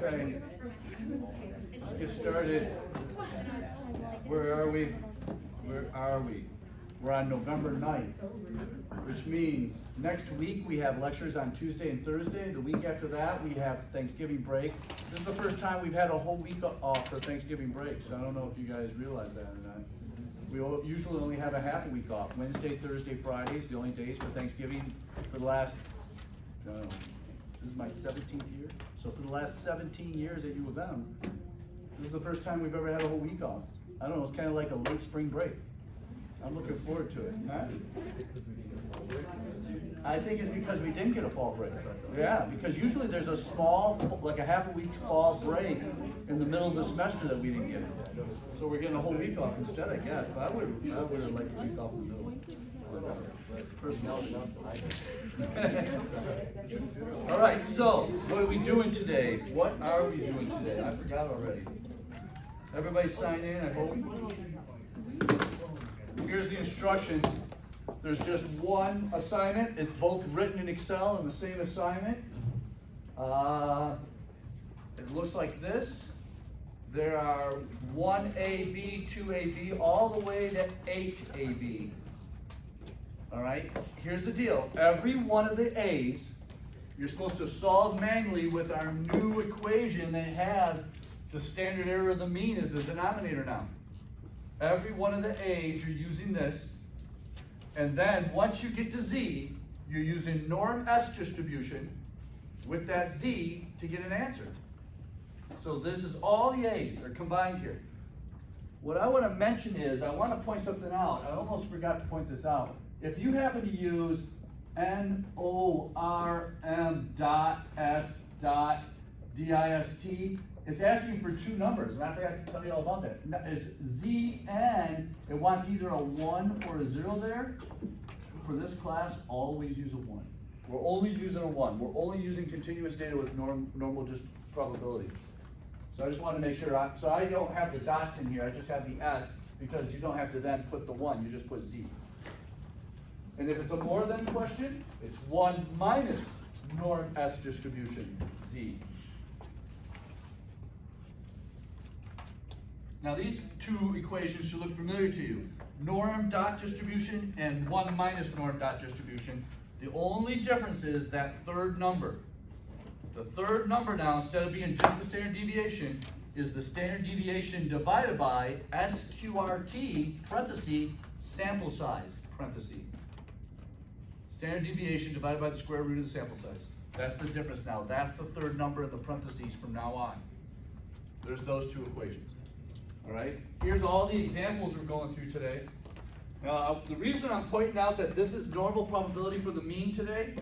Okay, let's get started. Where are we? Where are we? We're on November 9th, which means next week we have lectures on Tuesday and Thursday. The week after that we have Thanksgiving break. This is the first time we've had a whole week off for Thanksgiving break, so I don't know if you guys realize that or not. We usually only have a half a week off. Wednesday, Thursday, Fridays, the only days for Thanksgiving for the last, I don't know, this is my 17th year. So for the last 17 years at U of M, this is the first time we've ever had a whole week off. I don't know, it's kind of like a late spring break. I'm looking forward to it. Huh? I think it's because we didn't get a fall break. Yeah, because usually there's a small, like a half a week fall break in the middle of the semester that we didn't get. So we're getting a whole week off instead, I guess. But I would have liked a week off in the middle. Personality. All right, so what are we doing today? What are we doing today? I forgot already. Everybody sign in, I hope. Here's the instructions. There's just one assignment. It's both written in Excel and the same assignment. It looks like this. There are 1AB, 2AB, all the way to 8AB. All right, here's the deal. Every one of the A's, you're supposed to solve manually with our new equation that has the standard error of the mean as the denominator now. Every one of the A's, you're using this. And then once you get to Z, you're using norm S distribution with that Z to get an answer. So this is all the A's are combined here. What I want to mention is, I want to point something out. I almost forgot to point this out. If you happen to use NORM.S.DIST, it's asking for two numbers, and I forgot to tell you all about that. It's ZN, it wants either a 1 or a 0 there. For this class, always use a 1. We're only using a 1. We're only using continuous data with normal just probability. So I just want to make sure, so I don't have the dots in here, I just have the S, because you don't have to then put the 1, you just put Z. And if it's a more than question, it's 1 minus norm S distribution, Z. Now these two equations should look familiar to you. Norm dot distribution and 1 minus norm dot distribution. The only difference is that third number. The third number now, instead of being just the standard deviation, is the standard deviation divided by SQRT, parenthesis, sample size, parenthesis. Standard deviation divided by the square root of the sample size. That's the difference now. That's the third number in the parentheses from now on. There's those two equations. All right, here's all the examples we're going through today. Now, the reason I'm pointing out that this is normal probability for the mean today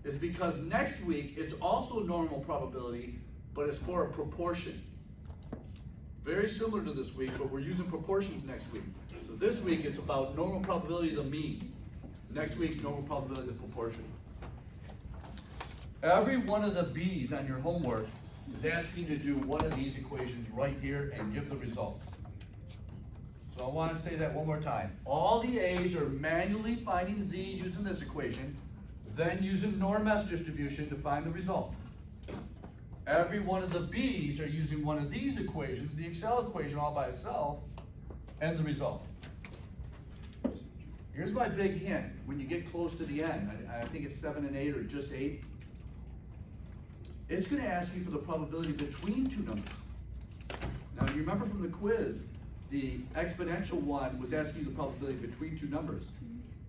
is because next week it's also normal probability, but it's for a proportion. Very similar to this week, but we're using proportions next week. So this week it's about normal probability of the mean. Next week, normal probability of the proportion. Every one of the B's on your homework is asking you to do one of these equations right here and give the results. So I want to say that one more time. All the A's are manually finding Z using this equation, then using norm S distribution to find the result. Every one of the B's are using one of these equations, the Excel equation all by itself, and the result. Here's my big hint. When you get close to the end, I think it's 7 and 8 or just 8, it's going to ask you for the probability between two numbers. Now, you remember from the quiz, the exponential one was asking you the probability between two numbers.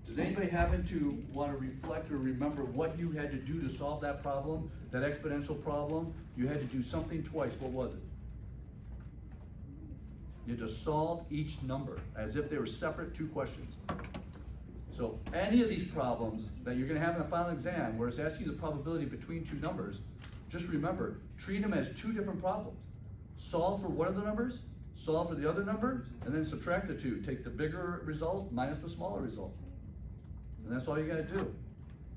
Does anybody happen to want to reflect or remember what you had to do to solve that problem, that exponential problem? You had to do something twice. What was it? You had to solve each number as if they were separate two questions. So any of these problems that you're going to have in the final exam where it's asking you the probability between two numbers, just remember, treat them as two different problems. Solve for one of the numbers, solve for the other number, and then subtract the two. Take the bigger result minus the smaller result. And that's all you gotta do.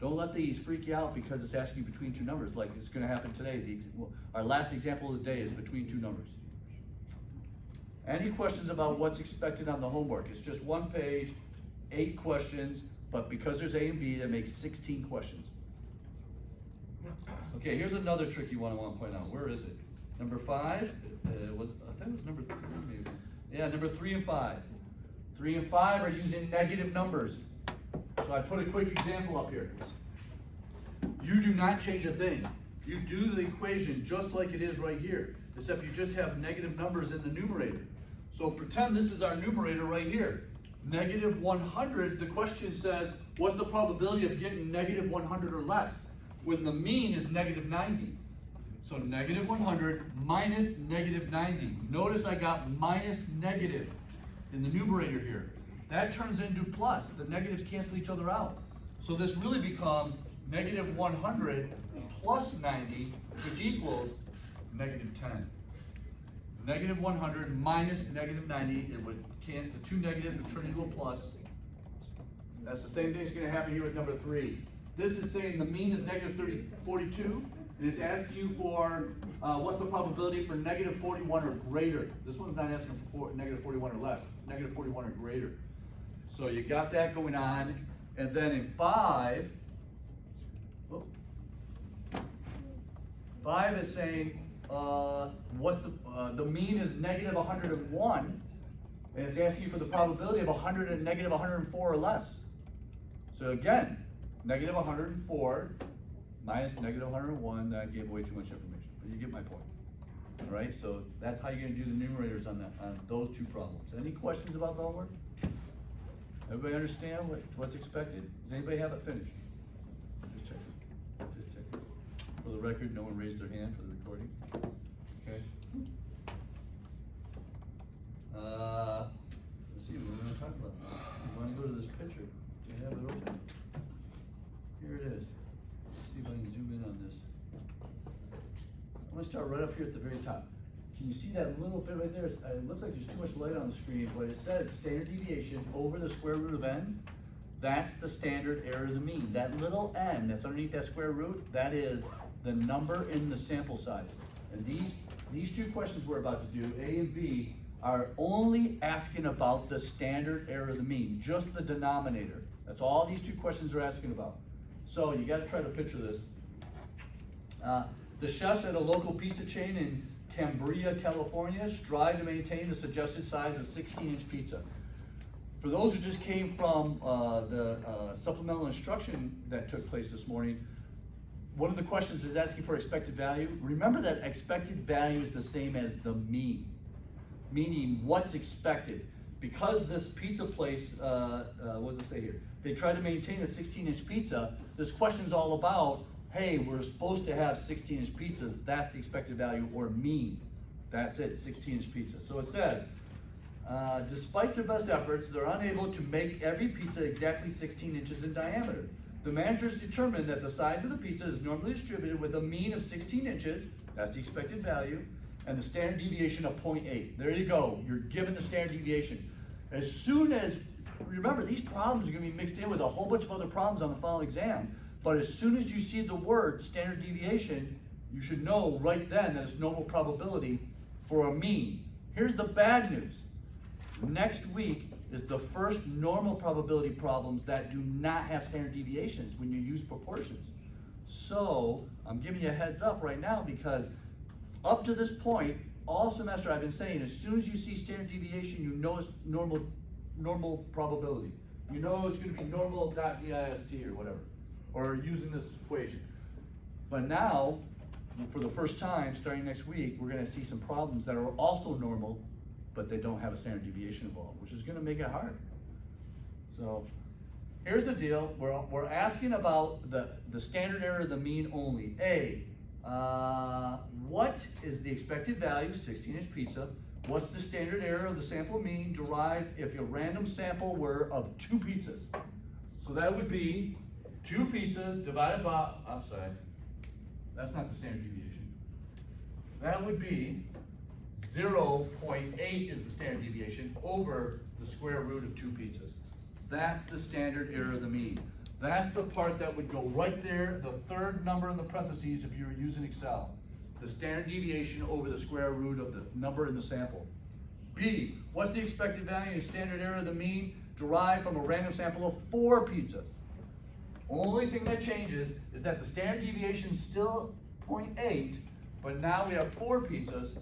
Don't let these freak you out because it's asking you between two numbers, like it's gonna happen today. Our last example of the day is between two numbers. Any questions about what's expected on the homework? It's just one page, 8 questions, but because there's A and B, that makes 16 questions. Okay, here's another tricky one I want to point out. Where is it? Number 5, I think it was number 3 maybe. Yeah, number 3 and 5. 3 and 5 are using negative numbers. So I put a quick example up here. You do not change a thing. You do the equation just like it is right here, except you just have negative numbers in the numerator. So pretend this is our numerator right here. Negative 100, the question says, what's the probability of getting negative 100 or less? When the mean is negative 90. So negative 100 minus negative 90. Notice I got minus negative in the numerator here. That turns into plus. The negatives cancel each other out. So this really becomes negative 100 plus 90, which equals negative 10. Negative 100 minus negative 90, the two negatives would turn into a plus. That's the same thing that's going to happen here with number 3. This is saying the mean is negative 42, and it's asking you for what's the probability for negative 41 or greater. This one's not asking for negative 41 or less, negative 41 or greater. So you got that going on, and then in 5 is saying what's the mean is negative 101, and it's asking you for the probability of 100 and negative 104 or less. So again, negative 104 minus negative 101, that gave away too much information, but you get my point. All right, so that's how you're going to do the numerators on those two problems. Any questions about the homework? Everybody understand what's expected? Does anybody have it finished? Just check it. Just check it. For the record, no one raised their hand for the recording. Okay. Let's see what we're going to talk about. You want to go to this picture? Do you have it open? Here it is. Let's see if I can zoom in on this. I'm going to start right up here at the very top. Can you see that little bit right there? It looks like there's too much light on the screen, but it says standard deviation over the square root of n. That's the standard error of the mean. That little n that's underneath that square root, that is the number in the sample size. And these two questions we're about to do, A and B, are only asking about the standard error of the mean, just the denominator. That's all these two questions are asking about. So you got to try to picture this. The chefs at a local pizza chain in Cambria, California, strive to maintain the suggested size of 16-inch pizza. For those who just came from the supplemental instruction that took place this morning, one of the questions is asking for expected value. Remember that expected value is the same as the mean, meaning what's expected. Because this pizza place, what does it say here? They try to maintain a 16-inch pizza. This question is all about, hey, we're supposed to have 16-inch pizzas. That's the expected value, or mean. That's it, 16-inch pizza. So it says, despite their best efforts, they're unable to make every pizza exactly 16 inches in diameter. The managers determined that the size of the pizza is normally distributed with a mean of 16 inches, that's the expected value, and the standard deviation of 0.8. There you go, you're given the standard deviation. As soon as, remember, these problems are going to be mixed in with a whole bunch of other problems on the final exam, but as soon as you see the word standard deviation, you should know right then that it's normal probability for a mean. Here's the bad news. Next week is the first normal probability problems that do not have standard deviations when you use proportions. So I'm giving you a heads up right now, because up to this point, all semester I've been saying, as soon as you see standard deviation, you know it's normal probability. You know it's going to be normal.dist or whatever, or using this equation. But now, for the first time, starting next week, we're going to see some problems that are also normal, but they don't have a standard deviation involved, which is going to make it hard. So here's the deal. We're asking about the standard error of the mean only. A, what is the expected value, 16-inch pizza? What's the standard error of the sample mean derived if your random sample were of 2 pizzas? So that would be 2 pizzas divided by, I'm sorry, that's not the standard deviation. That would be 0.8 is the standard deviation over the square root of 2 pizzas. That's the standard error of the mean. That's the part that would go right there, the third number in the parentheses if you were using Excel. The standard deviation over the square root of the number in the sample. B, what's the expected value of standard error of the mean derived from a random sample of 4 pizzas? Only thing that changes is that the standard deviation is still 0.8, but now we have 4 pizzas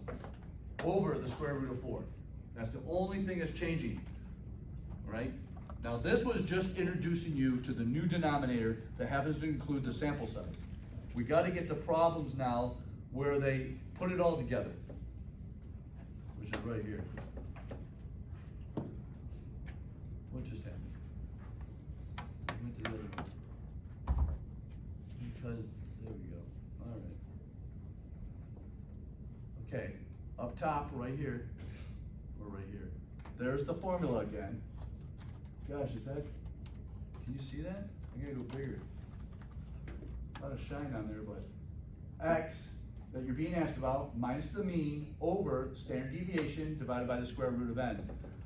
over the square root of 4. That's the only thing that's changing, right? Now this was just introducing you to the new denominator that happens to include the sample size. We got to get the problems now where they put it all together, which is right here. What just happened? I went to the other one. Because, there we go, all right. Okay, up top, right here, or right here, there's the formula again. Gosh, is that, can you see that? I gotta go bigger. A lot of shine on there, but X that you're being asked about minus the mean over standard deviation divided by the square root of n.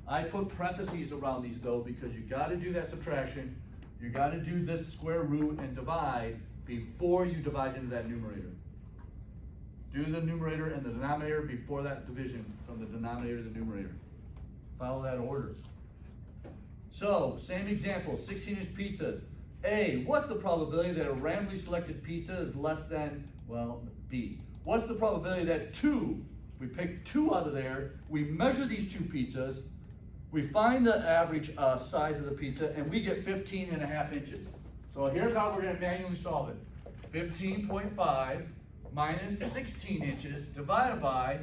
I put parentheses around these though because you gotta do that subtraction. You gotta do this square root and divide before you divide into that numerator. Do the numerator and the denominator before that division from the denominator to the numerator. Follow that order. So, same example, 16-inch pizzas. A, what's the probability that a randomly selected pizza is less than, well, B. What's the probability that 2, we pick 2 out of there, we measure these 2 pizzas, we find the average size of the pizza, and we get 15.5 inches. So here's how we're gonna manually solve it. 15.5 minus 16 inches divided by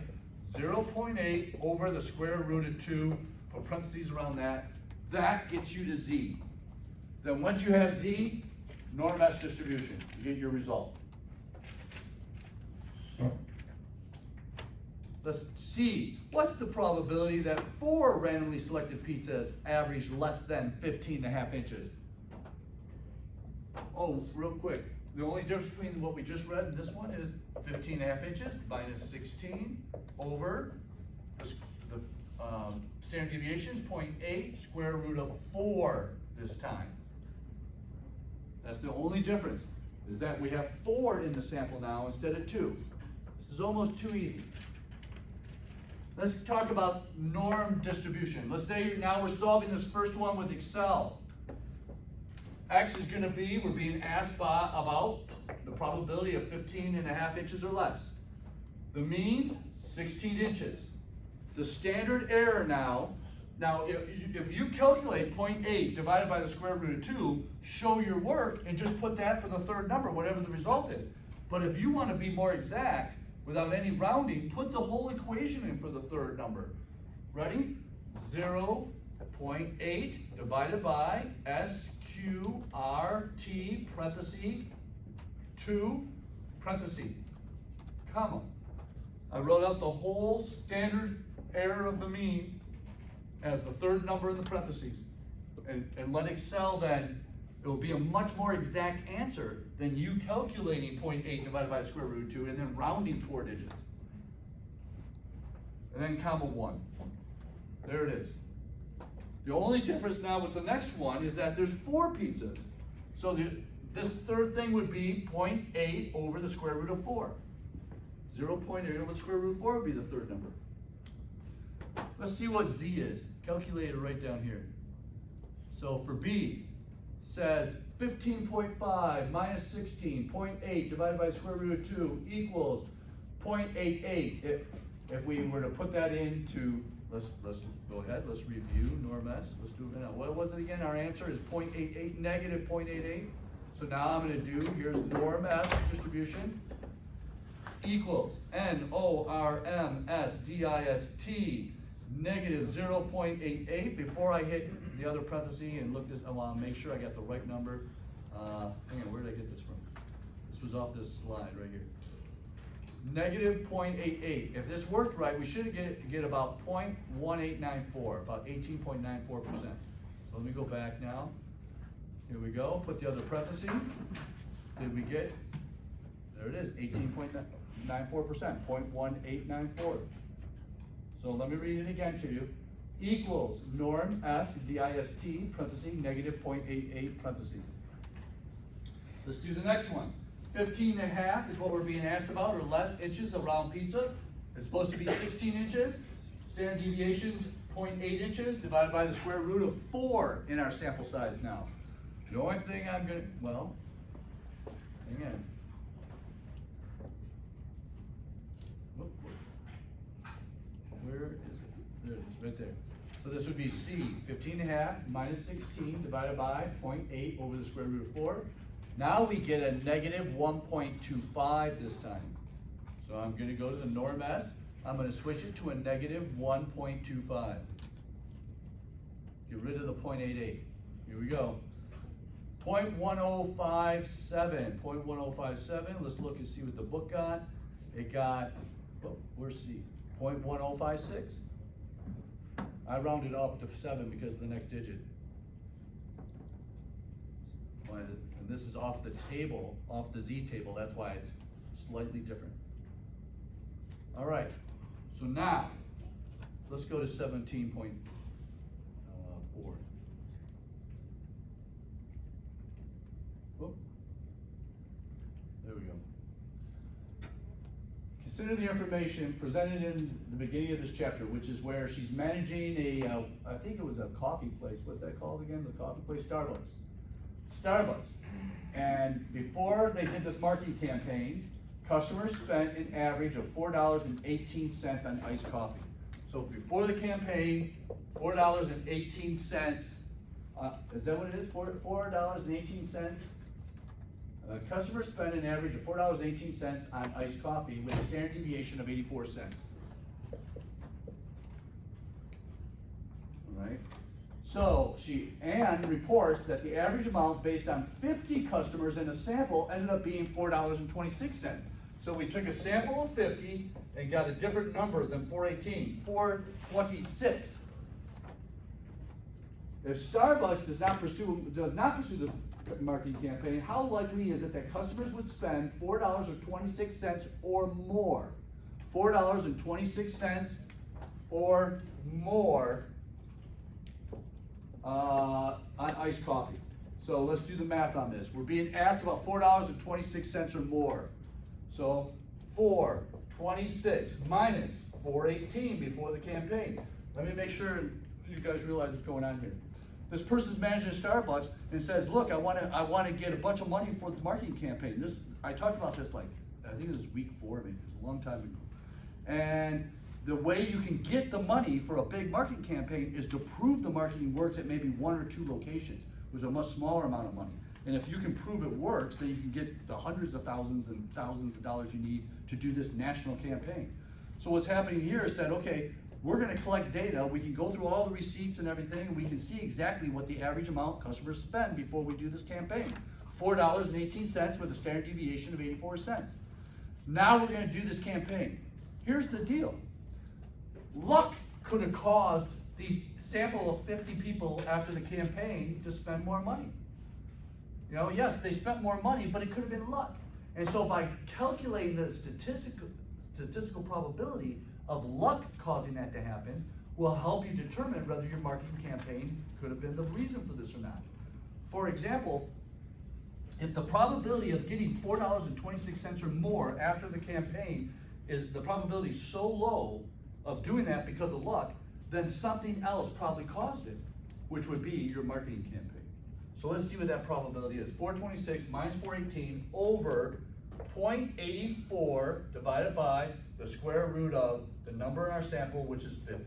0.8 over the square root of 2, put parentheses around that. That gets you to Z. Then once you have Z, norm S distribution, you get your result. Let's see, what's the probability that 4 randomly selected pizzas average less than 15.5 inches? Oh, real quick, the only difference between what we just read and this one is 15.5 inches minus 16 over the standard deviation is 0.8, square root of 4 this time. That's the only difference, is that we have 4 in the sample now instead of 2. This is almost too easy. Let's talk about norm distribution. Let's say now we're solving this first one with Excel. X is going to be, we're being asked about the probability of 15.5 inches or less. The mean, 16 inches. The standard error now if you calculate 0.8 divided by the square root of 2, show your work and just put that for the third number, whatever the result is. But if you want to be more exact, without any rounding, put the whole equation in for the third number. Ready? 0.8 divided by SQRT parenthesis 2 parenthesis comma. I wrote out the whole standard error of the mean as the third number in the parentheses. And let Excel then, it will be a much more exact answer than you calculating 0.8 divided by the square root of 2 and then rounding 4 digits. And then comma 1. There it is. The only difference now with the next one is that there's 4 pizzas. So this third thing would be 0.8 over the square root of 4. 0.8 over the square root of 4 would be the third number. Let's see what Z is. Calculate it right down here. So for B, says 15.5 minus 16, 0.8 divided by the square root of 2 equals 0.88. If we were to put that into, let's go ahead, let's review norm S. Let's do it now. What was it again? Our answer is 0.88, negative 0.88. So now I'm going to do, here's norm S distribution, equals NORMSDIST negative 0.88. Before I hit the other parenthesis and look this, I want to make sure I got the right number. Hang on, where did I get this from? This was off this slide right here. Negative 0.88. If this worked right, we should get about 0.1894, about 18.94%. So let me go back now. Here we go. Put the other parenthesis. Did we get? There it is, 18.94%, 0.1894. So let me read it again to you. Equals norm S, DIST, parenthesis, negative 0.88, parenthesis. Let's do the next one. 15.5 is what we're being asked about, or less inches around pizza. It's supposed to be 16 inches. Standard deviations, 0.8 inches divided by the square root of 4 in our sample size now. The only thing I'm gonna, well, hang on. Where is it? There it is, right there. So this would be C, 15.5 minus 16 divided by 0.8 over the square root of 4. Now we get a negative 1.25 this time. So I'm gonna go to the norm S. I'm gonna switch it to a negative 1.25. Get rid of the 0.88. Here we go. 0.1057, 0.1057. Let's look and see what the book got. It got, oh, where's C? 0.1056. I rounded up to 7 because of the next digit. And this is off the table, off the Z table. That's why it's slightly different. All right, so now let's go to 17.4. Oh, there we go. Consider the information presented in the beginning of this chapter, which is where she's managing a, I think it was a coffee place. What's that called again? The coffee place? Starbucks. And before they did this marketing campaign, customers spent an average of $4.18 on iced coffee. So before the campaign, $4.18. Is that what it is? $4.18? Customers spend an average of $4.18 on iced coffee with a standard deviation of 84 cents. All right. So Ann reports that the average amount based on 50 customers in a sample ended up being $4.26. So we took a sample of 50 and got a different number than 418, 426. If Starbucks does not pursue the marketing campaign, how likely is it that customers would spend $4.26 or more? $4.26 or more on iced coffee. So let's do the math on this. We're being asked about $4.26 or more. So 426 minus 418 before the campaign. Let me make sure you guys realize what's going on here. This person's managing a Starbucks and says, look, I want to get a bunch of money for the marketing campaign. I talked about this I think it was week 4, maybe it was a long time ago. And the way you can get the money for a big marketing campaign is to prove the marketing works at maybe 1 or 2 locations with a much smaller amount of money. And if you can prove it works, then you can get the hundreds of thousands and thousands of dollars you need to do this national campaign. So what's happening here is that, okay, we're going to collect data. We can go through all the receipts and everything, and we can see exactly what the average amount customers spend before we do this campaign. $4.18 with a standard deviation of 84 cents. Now we're going to do this campaign. Here's the deal. Luck could have caused these sample of 50 people after the campaign to spend more money. You know, yes, they spent more money, but it could have been luck. And so by calculating the statistical probability of luck causing that to happen will help you determine whether your marketing campaign could have been the reason for this or not. For example, if the probability of getting $4.26 or more after the campaign is the probability so low of doing that because of luck, then something else probably caused it, which would be your marketing campaign. So let's see what that probability is. 426 minus 418 over 0.84 divided by the square root of the number in our sample, which is 50.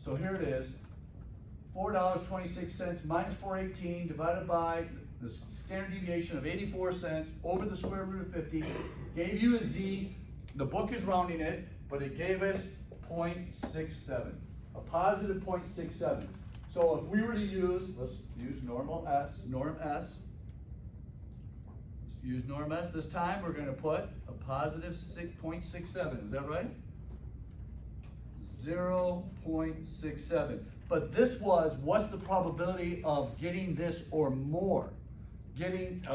So here it is, $4.26 minus 418 divided by the standard deviation of 84 cents over the square root of 50, gave you a Z. The book is rounding it, but it gave us 0.67, a positive 0.67. So if we were to use, let's use norm S. Let's use norm S. This time we're going to put a positive 0.67. Is that right? 0.67. But this was, what's the probability of getting this or more?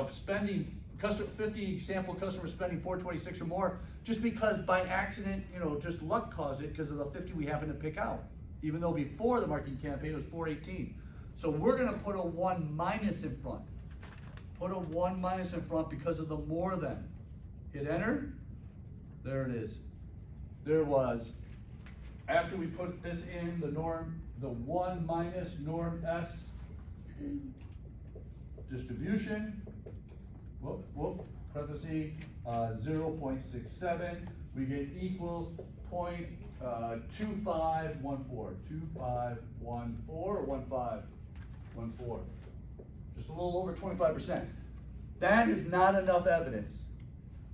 Spending 50 sample customers spending 426 or more, just because by accident, just luck caused it because of the 50 we happen to pick out. Even though before the marketing campaign it was 418. So we're gonna put a 1 minus in front. Put a 1 minus in front because of the more than. Hit enter. There it is. There was, after we put this in the norm, the 1 minus norm S distribution, parenthesis, 0.67, we get equals 0.2514. 2514 or 1514. Just a little over 25%. That is not enough evidence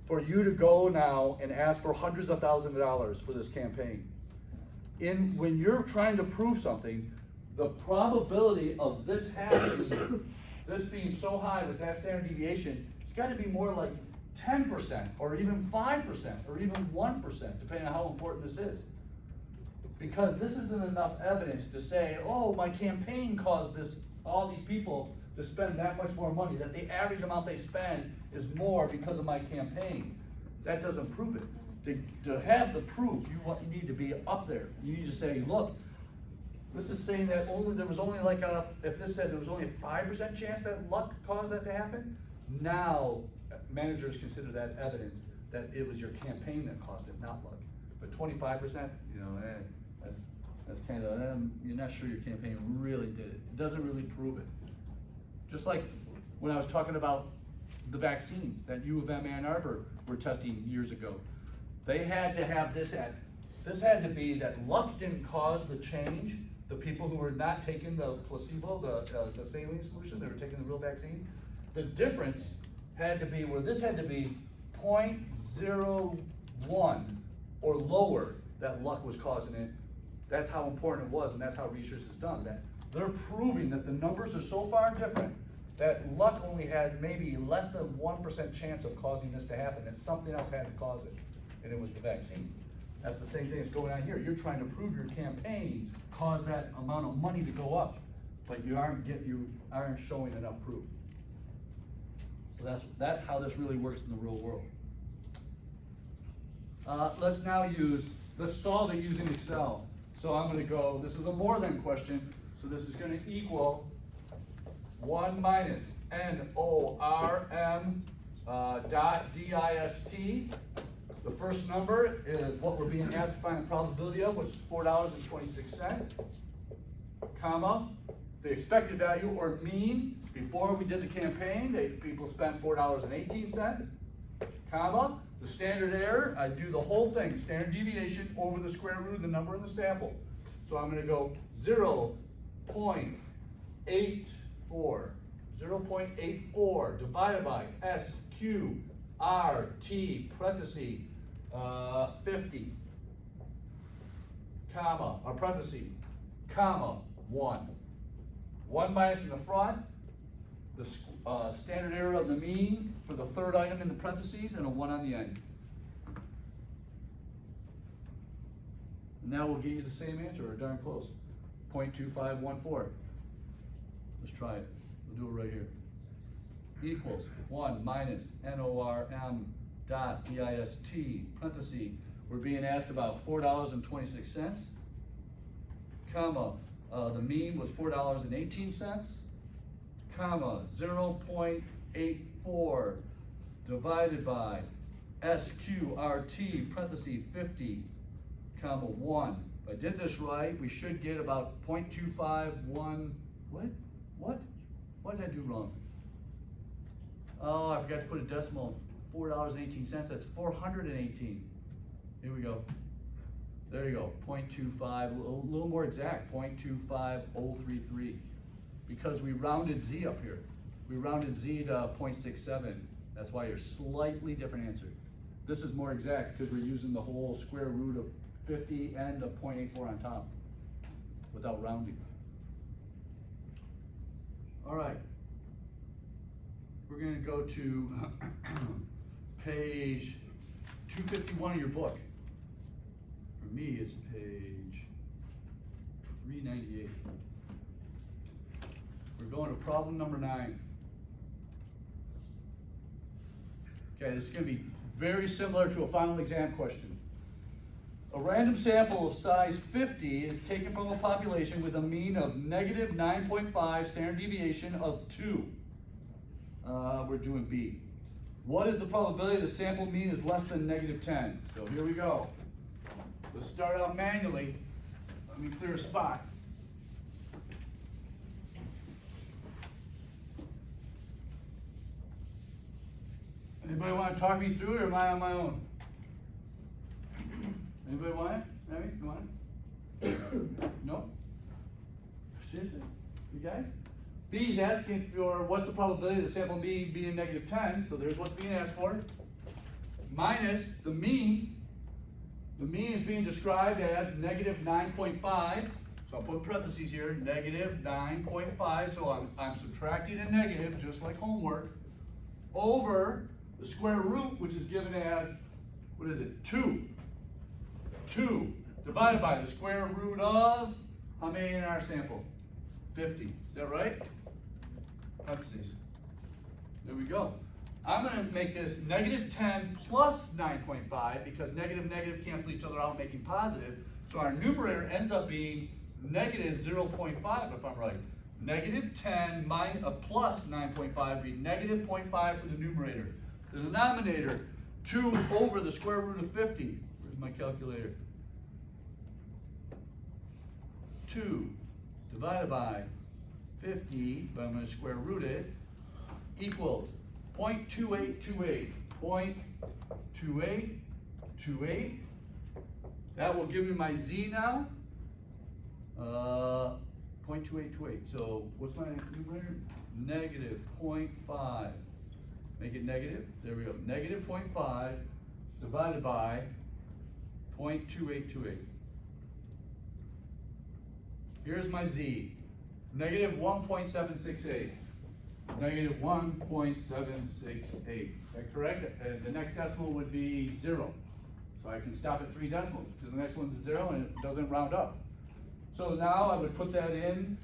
for you to go now and ask for hundreds of thousands of dollars for this campaign. When you're trying to prove something, the probability of this happening, this being so high with that standard deviation, it's got to be more like 10% or even 5% or even 1%, depending on how important this is. Because this isn't enough evidence to say, oh, my campaign caused all these people to spend that much more money, that the average amount they spend is more because of my campaign. That doesn't prove it. To have the proof, you need to be up there. You need to say, look, this is saying that there was only like if this said there was only a 5% chance that luck caused that to happen, now managers consider that evidence that it was your campaign that caused it, not luck. But 25%, that's kind of, you're not sure your campaign really did it. It doesn't really prove it. Just like when I was talking about the vaccines that U of M Ann Arbor were testing years ago. They had to have this had to be that luck didn't cause the change. The people who were not taking the placebo, the saline solution, they were taking the real vaccine. The difference had to be where this had to be 0.01 or lower that luck was causing it. That's how important it was, and that's how research is done. That they're proving that the numbers are so far different that luck only had maybe less than 1% chance of causing this to happen, that something else had to cause it, and it was the vaccine. That's the same thing that's going on here. You're trying to prove your campaign caused that amount of money to go up, but you aren't showing enough proof. So that's how this really works in the real world. Let's solve it using Excel. So I'm going to go, this is a more than question, so this is going to equal 1 minus NORM dot DIST. The first number is what we're being asked to find the probability of, which is $4.26, comma, the expected value or mean. Before we did the campaign, people spent $4.18, comma, the standard error. I do the whole thing, standard deviation over the square root of the number in the sample. So I'm going to go 0.84 divided by SQRT parenthesis 50, comma, or parenthesis, comma, 1. 1 minus in the front, the standard error of the mean for the third item in the parentheses, and a 1 on the end. Now we'll get you the same answer, or darn close. 0.2514. Let's try it. We'll do it right here. Equals 1 minus NORM dot DIST, parenthesis, we're being asked about $4.26, comma, the mean was $4.18, comma, 0.84 divided by SQRT, parenthesis, 50, comma, 1. If I did this right, we should get about 0.251, what did I do wrong? Oh, I forgot to put a decimal. $4.18, that's 418. Here we go. There you go, 0.25, a little more exact, 0.25033. Because we rounded Z up here. We rounded Z to 0.67. That's why you're slightly different answer. This is more exact because we're using the whole square root of 50 and the 0.84 on top without rounding. All right. We're going to go to page 251 of your book. For me, it's page 398. We're going to problem number 9. Okay, this is going to be very similar to a final exam question. A random sample of size 50 is taken from a population with a mean of negative 9.5, standard deviation of 2. We're doing B. What is the probability the sample mean is less than negative 10? So here we go. Let's start out manually. Let me clear a spot. Anybody want to talk me through it, or am I on my own? Anybody want it? Maybe? You want it? No? Seriously? You guys? B is asking for what's the probability of the sample mean being negative 10, so there's what's being asked for. Minus the mean. The mean is being described as negative 9.5. So I'll put parentheses here, negative 9.5. So I'm subtracting a negative, just like homework, over the square root, which is given as, what is it, 2. 2 divided by the square root of, how many in our sample? 50. Is that right? Parentheses. There we go. I'm going to make this negative 10 plus 9.5 because negative negative cancel each other out, making positive. So our numerator ends up being negative 0.5 if I'm right. Negative 10 plus 9.5 would be negative 0.5 for the numerator. The denominator, 2 over the square root of 50. Where's my calculator? 2 divided by 50, but I'm going to square root it, equals 0.2828. 0.2828. That will give me my z now. 0.2828. So what's my numerator? Negative 0.5. Make it negative. There we go. Negative 0.5 divided by 0.2828. Here's my z. Negative 1.768. Negative 1.768. Is that correct? The next decimal would be 0. So I can stop at 3 decimals because the next one's a 0 and it doesn't round up. So now I would put that in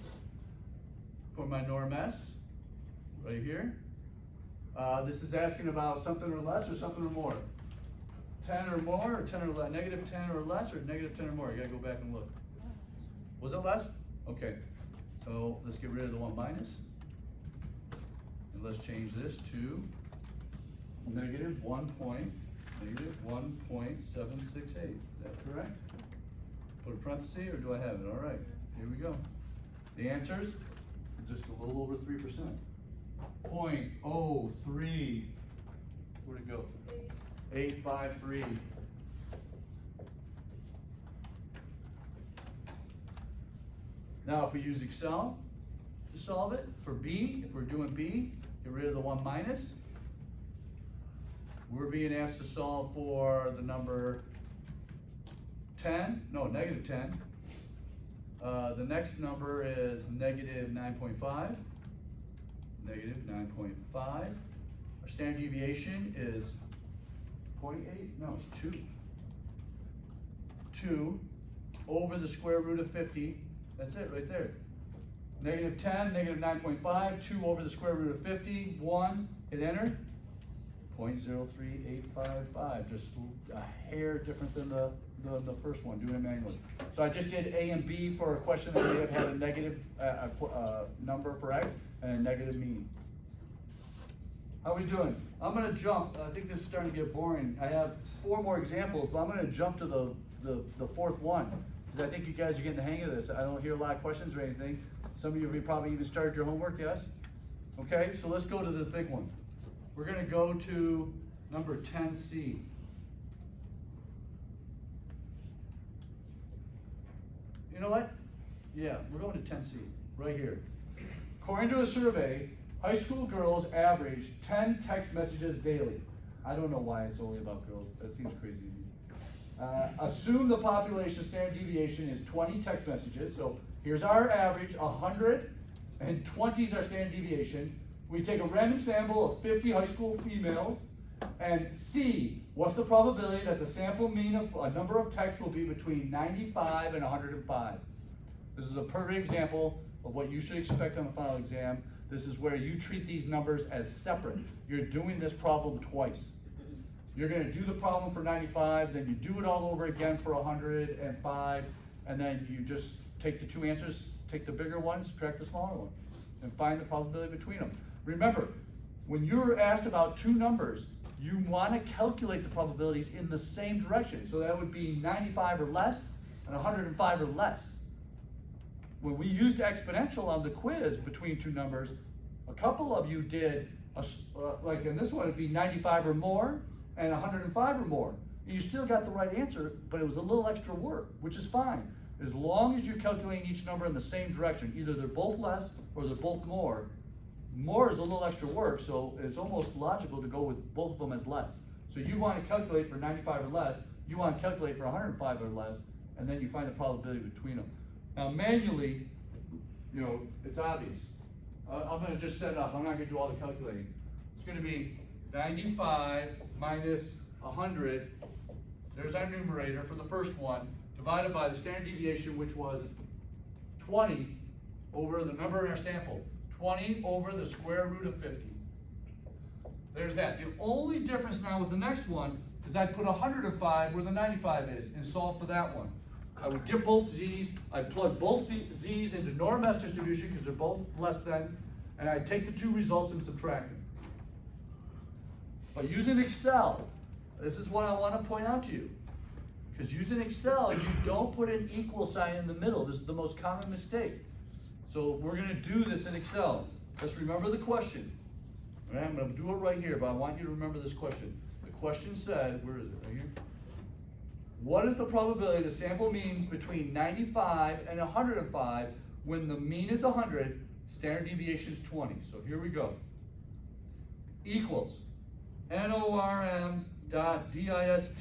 for my norm S right here. This is asking about something or less or something or more. 10 or more or 10 or less. Negative 10 or less or negative 10 or more. You gotta go back and look. Was it less? Okay. So let's get rid of the 1 minus. And let's change this to negative 1.768. Is that correct? Put a parenthesis or do I have it? All right, here we go. The answers are just a little over 3%. 0.03, where'd it go? 853. Now if we use Excel to solve it, for B, if we're doing B, get rid of the 1 minus. We're being asked to solve for the number 10, no, negative 10. The next number is negative 9.5. Negative 9.5. Our standard deviation is 0.8, no, it's 2. 2 over the square root of 50. That's it right there. Negative 10, negative 9.5, 2 over the square root of 50, 1, hit enter. 0.03855, just a hair different than the first one, doing it manually. So I just did A and B for a question that may have had a negative number for X and a negative mean. How are we doing? I'm gonna jump, I think this is starting to get boring. I have 4 more examples, but I'm gonna jump to the 4th one, because I think you guys are getting the hang of this. I don't hear a lot of questions or anything. Some of you have probably even started your homework, yes? Okay, so let's go to the big one. We're going to go to number 10C. You know what? Yeah, we're going to 10C, right here. According to a survey, high school girls average 10 text messages daily. I don't know why it's only about girls. That seems crazy to me. Assume the population standard deviation is 20 text messages. So here's our average, 100, and 20 is our standard deviation. We take a random sample of 50 high school females and see what's the probability that the sample mean of a number of texts will be between 95 and 105. This is a perfect example of what you should expect on the final exam. This is where you treat these numbers as separate. You're doing this problem twice. You're gonna do the problem for 95, then you do it all over again for 105, and then you just take the two answers, take the bigger one, subtract the smaller one, and find the probability between them. Remember, when you're asked about two numbers, you wanna calculate the probabilities in the same direction. So that would be 95 or less, and 105 or less. When we used exponential on the quiz between two numbers, a couple of you did, like in this one, it'd be 95 or more, and 105 or more. You still got the right answer, but it was a little extra work, which is fine. As long as you're calculating each number in the same direction, either they're both less or they're both more. More is a little extra work, so it's almost logical to go with both of them as less. So you want to calculate for 95 or less, you want to calculate for 105 or less, and then you find the probability between them. Now manually, you know, it's obvious. I'm going to just set it up. I'm not going to do all the calculating. It's going to be 95 minus 100. There's our numerator for the first one, divided by the standard deviation, which was 20 over the number in our sample. 20 over the square root of 50. There's that. The only difference now with the next one is I'd put 105 where the 95 is and solve for that one. I would get both z's, I'd plug both the z's into norm S distribution because they're both less than, and I'd take the two results and subtract them. But using Excel, this is what I want to point out to you. Because using Excel, you don't put an equal sign in the middle. This is the most common mistake. So we're going to do this in Excel. Just remember the question. All right, I'm going to do it right here, but I want you to remember this question. The question said, where is it? Right here. What is the probability the sample means between 95 and 105 when the mean is 100, standard deviation is 20? So here we go. Equals norm dot dist,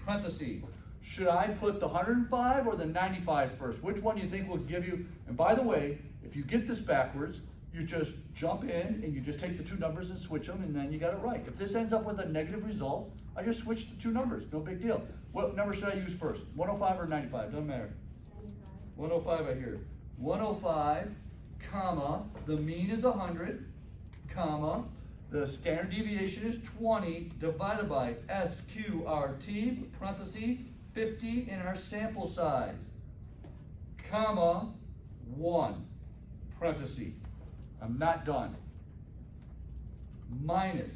parentheses. Should I put the 105 or the 95 first? Which one do you think will give you? And by the way, if you get this backwards, you just jump in and you just take the two numbers and switch them, and then you got it right. If this ends up with a negative result, I just switch the two numbers, no big deal. What number should I use first? 105 or 95, doesn't matter. 105 right here. 105, comma, the mean is 100, comma, the standard deviation is 20, divided by SQRT, parentheses, 50 in our sample size, comma, 1, parentheses. I'm not done. Minus.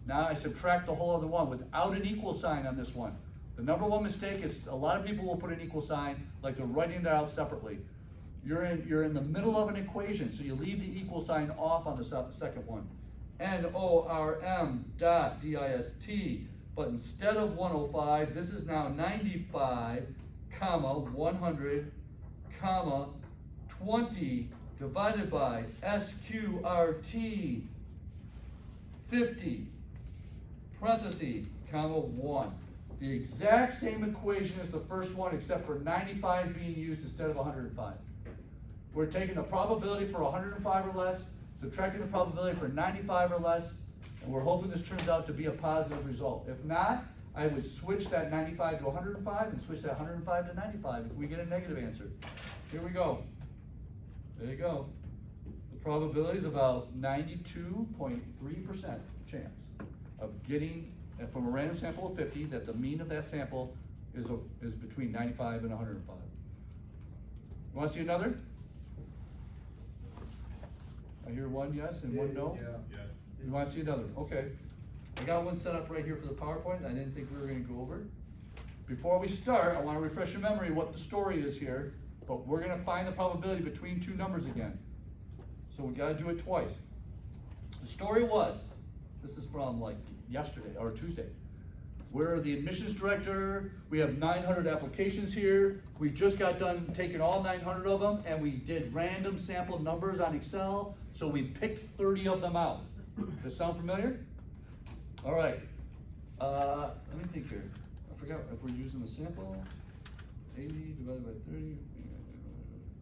Now I subtract the whole other one without an equal sign on this one. The number one mistake is a lot of people will put an equal sign like they're writing it out separately. You're in the middle of an equation, so you leave the equal sign off on the second one. NORM dot DIST, but instead of 105, this is now 95, comma, 100, comma, 20, divided by SQRT, 50, parentheses, comma, 1. The exact same equation as the first one, except for 95 is being used instead of 105. We're taking the probability for 105 or less, subtracting the probability for 95 or less, and we're hoping this turns out to be a positive result. If not, I would switch that 95 to 105 and switch that 105 to 95 if we get a negative answer. Here we go. There you go. The probability is about 92.3% chance of getting, from a random sample of 50, that the mean of that sample is between 95 and 105. You want to see another? I hear one yes and one no. Yeah. Yes. You want to see another? Okay. I got one set up right here for the PowerPoint. I didn't think we were going to go over it. Before we start, I want to refresh your memory what the story is here, but we're going to find the probability between two numbers again. So we got to do it twice. The story was, this is from like yesterday or Tuesday. We're the admissions director. We have 900 applications here. We just got done taking all 900 of them, and we did random sample numbers on Excel. So we picked 30 of them out. Does that sound familiar? All right. Let me think here. I forgot if we're using the sample. 80 divided by 30.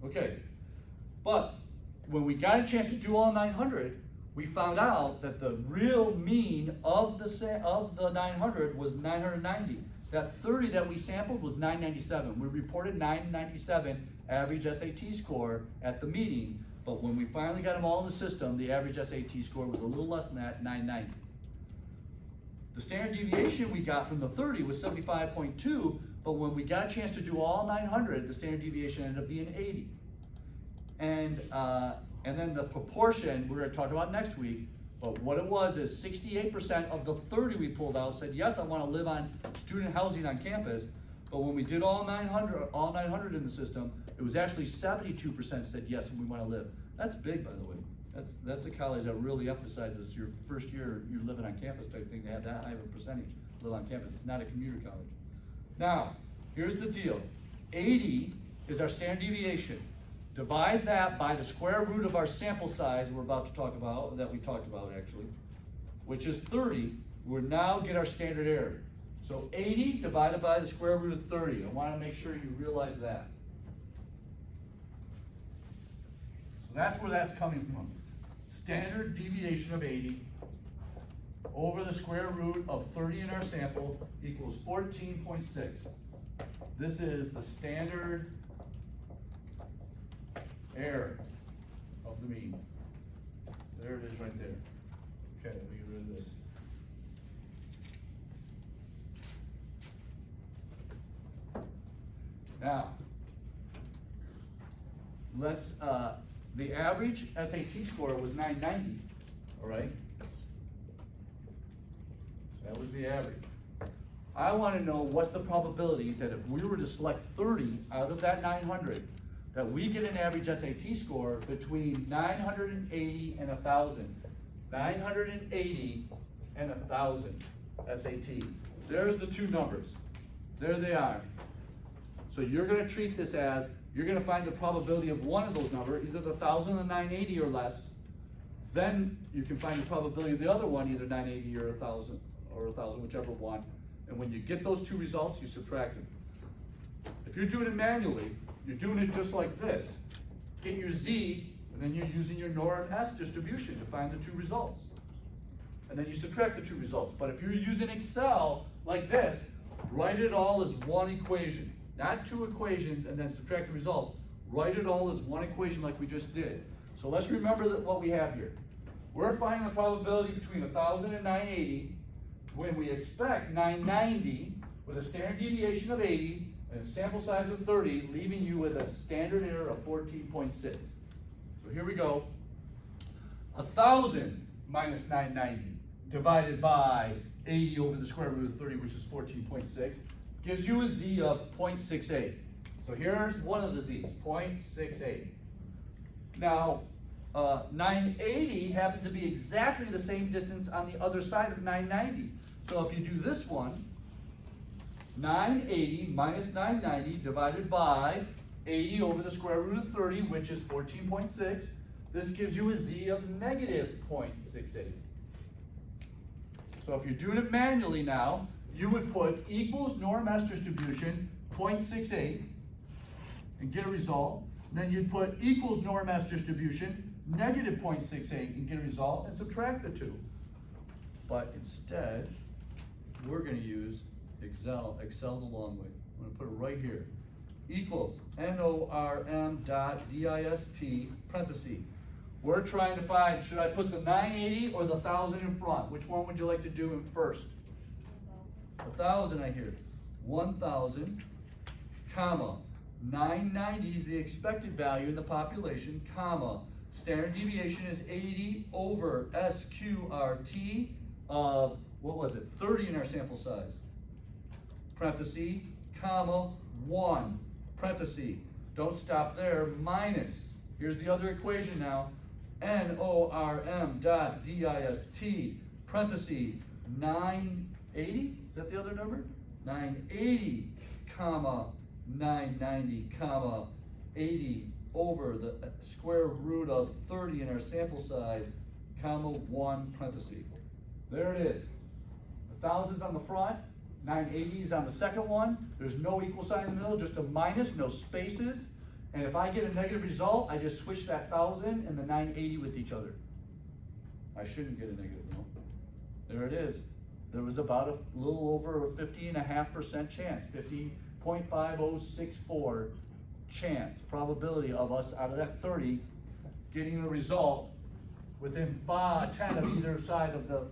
Okay. But when we got a chance to do all 900, we found out that the real mean of the 900 was 990. That 30 that we sampled was 997. We reported 997 average SAT score at the meeting, but when we finally got them all in the system, the average SAT score was a little less than that, 990. The standard deviation we got from the 30 was 75.2, but when we got a chance to do all 900, the standard deviation ended up being 80. And then the proportion, we're gonna talk about next week, but what it was is 68% of the 30 we pulled out said, yes, I wanna live on student housing on campus, but when we did all 900 in the system, it was actually 72% said, yes, we wanna live. That's big, by the way. That's a college that really emphasizes your first year you're living on campus type thing. They have that high of a percentage live on campus. It's not a commuter college. Now, here's the deal. 80 is our standard deviation. Divide that by the square root of our sample size we're about to talk about, that we talked about actually, which is 30. We'll now get our standard error. So 80 divided by the square root of 30. I want to make sure you realize that. So that's where that's coming from. Standard deviation of 80 over the square root of 30 in our sample equals 14.6. This is the standard error of the mean. There it is right there. Okay, let me get rid of this. Now, let's, the average SAT score was 990, all right? So that was the average. I want to know what's the probability that if we were to select 30 out of that 900, that we get an average SAT score between 980 and 1,000. 980 and 1,000 SAT. There's the two numbers. There they are. So you're going to treat this as, you're going to find the probability of one of those numbers, either the 1,000 or 980 or less. Then you can find the probability of the other one, either 980 or 1,000, whichever one. And when you get those two results, you subtract them. If you're doing it manually, you're doing it just like this. Get your Z, and then you're using your norm S distribution to find the two results. And then you subtract the two results. But if you're using Excel like this, write it all as one equation. Not two equations and then subtract the results. Write it all as one equation like we just did. So let's remember that what we have here. We're finding the probability between 1,000 and 980 when we expect 990 with a standard deviation of 80 and a sample size of 30, leaving you with a standard error of 14.6. So here we go. 1,000 minus 990 divided by 80 over the square root of 30, which is 14.6. Gives you a Z of 0.68. So here's one of the Z's, 0.68. Now, 980 happens to be exactly the same distance on the other side of 990. So if you do this one, 980 minus 990 divided by 80 over the square root of 30, which is 14.6. This gives you a Z of negative 0.68. So if you're doing it manually now, you would put equals norm S distribution 0.68 and get a result. Then you'd put equals norm S distribution negative 0.68 and get a result and subtract the two. But instead, we're going to use Excel the long way. I'm going to put it right here. Equals NORM dot DIST parentheses. We're trying to find, should I put the 980 or the 1,000 in front? Which one would you like to do in first? 1,000 I hear. 1,000, comma, 990 is the expected value in the population, comma, standard deviation is 80 over SQRT of, what was it, 30 in our sample size. Parenthesis, comma, 1, parenthesis, don't stop there, minus, here's the other equation now, NORM dot DIST, parenthesis, 980, is that the other number? 980, comma, 990, comma, 80 over the square root of 30 in our sample size, comma, 1, parenthesis. There it is. 1,000's on the front, 980 is on the second one. There's no equal sign in the middle, just a minus, no spaces. And if I get a negative result, I just switch that 1,000 and the 980 with each other. I shouldn't get a negative, no. There it is. There was about a little over a 50.5% chance, 50.5064 chance, probability of us out of that 30 getting a result within 10 of either side of the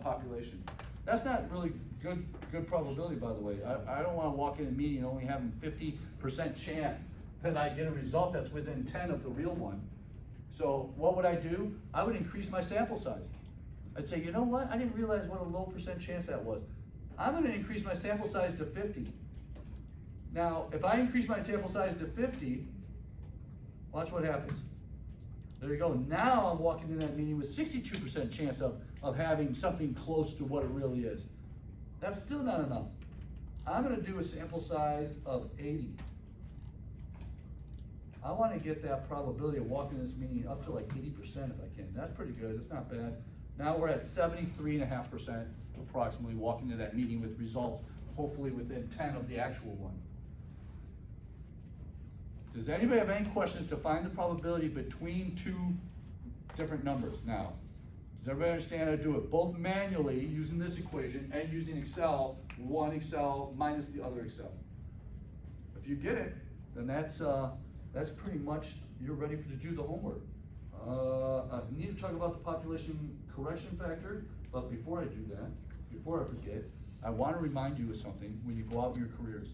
population. That's not really good probability, by the way. I don't wanna walk in a meeting only having 50% chance that I get a result that's within 10 of the real one. So what would I do? I would increase my sample size. I'd say, you know what? I didn't realize what a low percent chance that was. I'm gonna increase my sample size to 50. Now, if I increase my sample size to 50, watch what happens. There you go. Now I'm walking in that meeting with 62% chance of having something close to what it really is. That's still not enough. I'm gonna do a sample size of 80. I wanna get that probability of walking in this meeting up to like 80% if I can. That's pretty good, it's not bad. Now we're at 73.5% approximately walking into that meeting with results, hopefully within 10 of the actual one. Does anybody have any questions to find the probability between two different numbers now? Does everybody understand how to do it both manually using this equation and using Excel, one Excel minus the other Excel? If you get it, then that's pretty much, you're ready to do the homework. I need to talk about the population correction factor, but before I do that, before I forget, I want to remind you of something when you go out in your careers.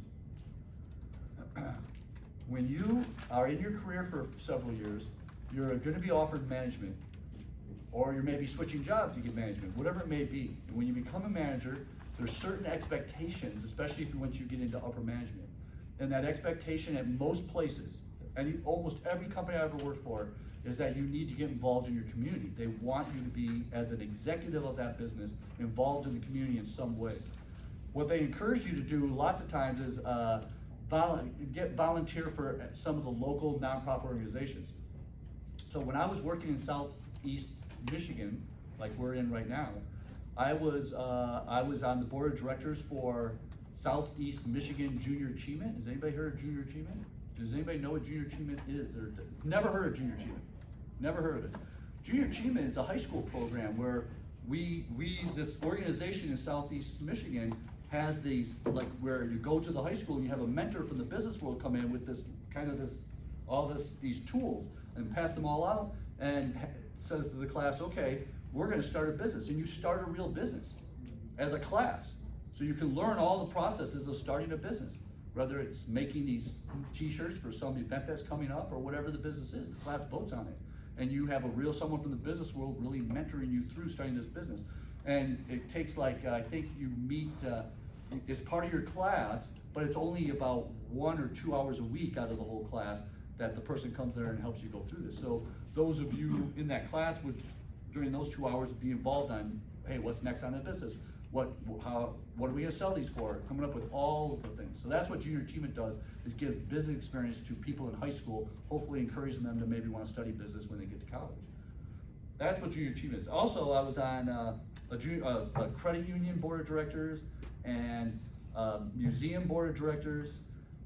When you are in your career for several years, you're going to be offered management, or you may be switching jobs to get management, whatever it may be. And when you become a manager, there's certain expectations, especially once you get into upper management. And that expectation at most places, and almost every company I've ever worked for, is that you need to get involved in your community. They want you to be, as an executive of that business, involved in the community in some way. What they encourage you to do lots of times is volunteer for some of the local nonprofit organizations. So when I was working in Southeast Michigan, like we're in right now, I was on the board of directors for Southeast Michigan Junior Achievement. Has anybody heard of Junior Achievement? Does anybody know what Junior Achievement is? Or never heard of Junior Achievement? Never heard of it. Junior Achievement is a high school program where this organization in Southeast Michigan has these, like, where you go to the high school and you have a mentor from the business world come in with these tools and pass them all out and says to the class, okay, we're gonna start a business, and you start a real business as a class. So you can learn all the processes of starting a business, whether it's making these t-shirts for some event that's coming up or whatever the business is, the class votes on it. And you have someone from the business world really mentoring you through starting this business. And it takes like, I think you meet, it's part of your class, but it's only about 1 or 2 hours a week out of the whole class that the person comes there and helps you go through this. So those of you in that class would, during those 2 hours, be involved on, hey, what's next on the business? What are we gonna sell these for? Coming up with all of the things. So that's what Junior Achievement does, is give business experience to people in high school, hopefully encouraging them to maybe wanna study business when they get to college. That's what Junior Achievement is. Also, I was on a credit union board of directors and museum board of directors,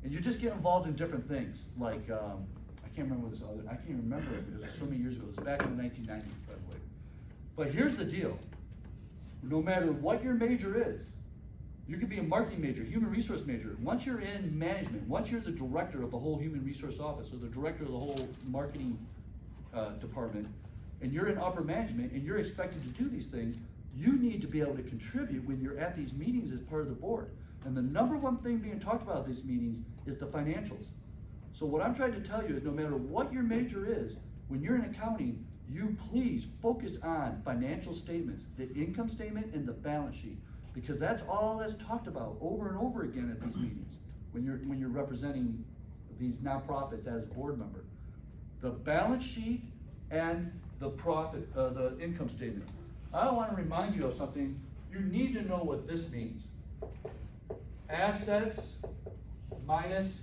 and you just get involved in different things. Like, I can't remember this other, I can't remember it because it was so many years ago. It was back in the 1990s, by the way. But here's the deal. No matter what your major is, you could be a marketing major, human resource major. Once you're in management, once you're the director of the whole human resource office or the director of the whole marketing department, and you're in upper management and you're expected to do these things, you need to be able to contribute when you're at these meetings as part of the board. And the number one thing being talked about at these meetings is the financials. So what I'm trying to tell you is no matter what your major is, when you're in accounting, you please focus on financial statements, the income statement and the balance sheet, because that's all that's talked about over and over again at these meetings when you're representing these nonprofits as a board member. The balance sheet and the profit, the income statement. I want to remind you of something. You need to know what this means. Assets minus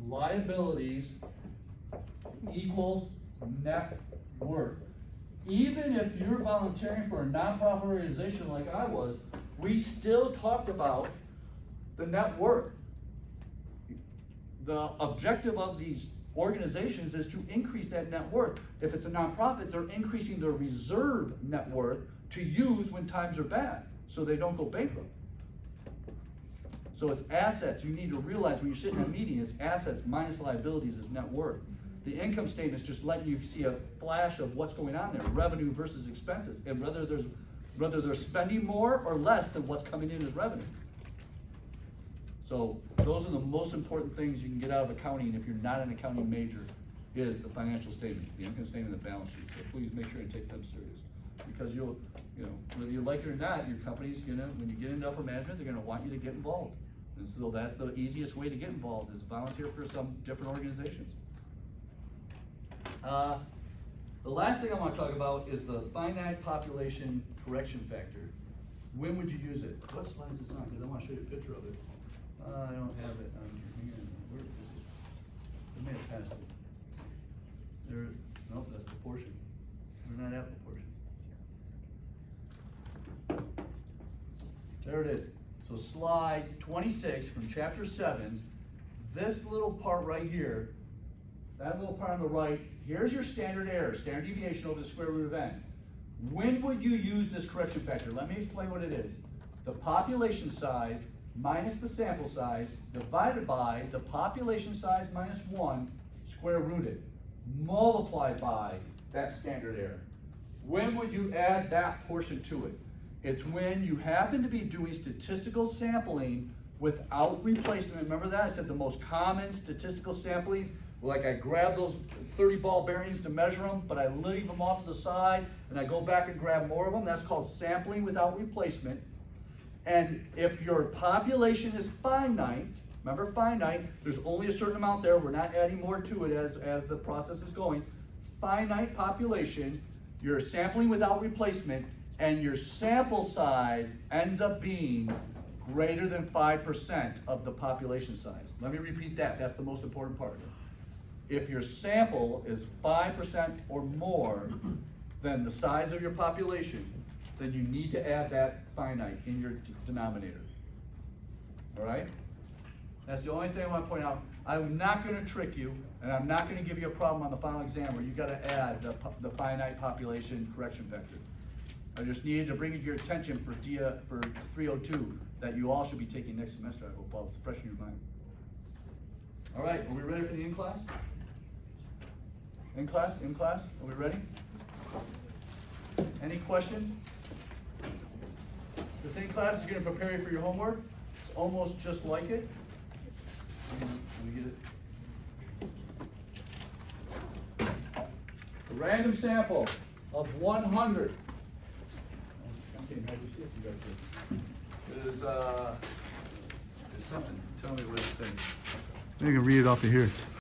liabilities equals net worth. Even if you're volunteering for a nonprofit organization like I was, we still talked about the net worth. The objective of these organizations is to increase that net worth. If it's a nonprofit, they're increasing their reserve net worth to use when times are bad, so they don't go bankrupt. So it's assets. You need to realize when you're sitting in a meeting, it's assets minus liabilities is net worth. The income statement is just letting you see a flash of what's going on there, revenue versus expenses, and whether there's whether they're spending more or less than what's coming in as revenue. So those are the most important things you can get out of accounting if you're not an accounting major, is the financial statements, the income statement, the balance sheet. So please make sure you take them serious. Because you'll, whether you like it or not, your company's gonna, when you get into upper management, they're gonna want you to get involved. And so that's the easiest way to get involved, is volunteer for some different organizations. The last thing I want to talk about is the finite population correction factor. When would you use it? What slide is this on? Because I want to show you a picture of it. I don't have it on here. Where is it? I may have passed it. There, nope, that's proportion. We're not at proportion. There it is. So slide 26 from chapter 7, this little part right here, that little part on the right, here's your standard error, standard deviation over the square root of n. When would you use this correction factor? Let me explain what it is. The population size minus the sample size divided by the population size minus 1 square rooted, multiplied by that standard error. When would you add that portion to it? It's when you happen to be doing statistical sampling without replacement. Remember that? I said the most common statistical samplings, like I grab those 30 ball bearings to measure them, but I leave them off to the side, and I go back and grab more of them. That's called sampling without replacement. And if your population is finite, remember finite, there's only a certain amount there. We're not adding more to it as the process is going. Finite population, you're sampling without replacement, and your sample size ends up being greater than 5% of the population size. Let me repeat that. That's the most important part. If your sample is 5% or more than the size of your population, then you need to add that finite in your denominator. All right? That's the only thing I want to point out. I'm not going to trick you, and I'm not going to give you a problem on the final exam where you got to add the finite population correction factor. I just needed to bring it to your attention for 302 that you all should be taking next semester. I hope while it's fresh in your mind. All right, are we ready for the in-class? In-class? In-class? Are we ready? Any questions? This in-class is going to prepare you for your homework. It's almost just like it. Let me get it. A random sample of 100. Is something. Tell me what it's saying. You can read it off of here.